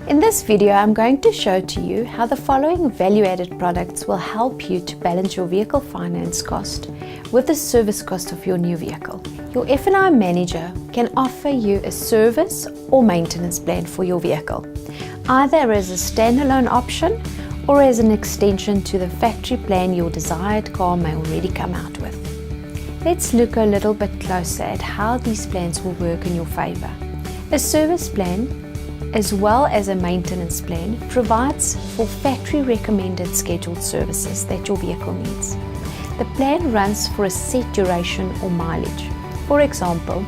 In this video, I'm going to show to you how the following value-added products will help you to balance your vehicle finance cost with the service cost of your new vehicle. Your F&I manager can offer you a service or maintenance plan for your vehicle, either as a standalone option or as an extension to the factory plan your desired car may already come out with. Let's look a little bit closer at how these plans will work in your favor. A service plan, as well as a maintenance plan, provides for factory recommended scheduled services that your vehicle needs. The plan runs for a set duration or mileage. For example,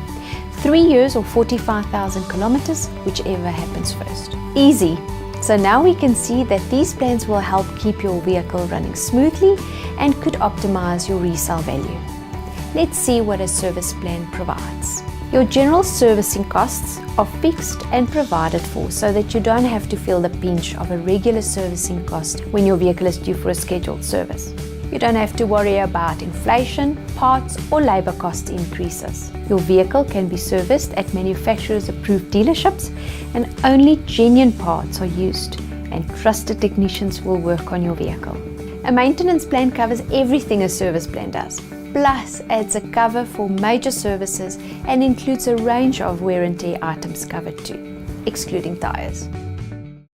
3 years or 45,000 kilometers, whichever happens first. Easy! So now we can see that these plans will help keep your vehicle running smoothly and could optimize your resale value. Let's see what a service plan provides. Your general servicing costs are fixed and provided for so that you don't have to feel the pinch of a regular servicing cost when your vehicle is due for a scheduled service. You don't have to worry about inflation, parts or labor cost increases. Your vehicle can be serviced at manufacturers approved dealerships and only genuine parts are used and trusted technicians will work on your vehicle. A maintenance plan covers everything a service plan does, plus adds a cover for major services and includes a range of wear and tear items covered too, excluding tires.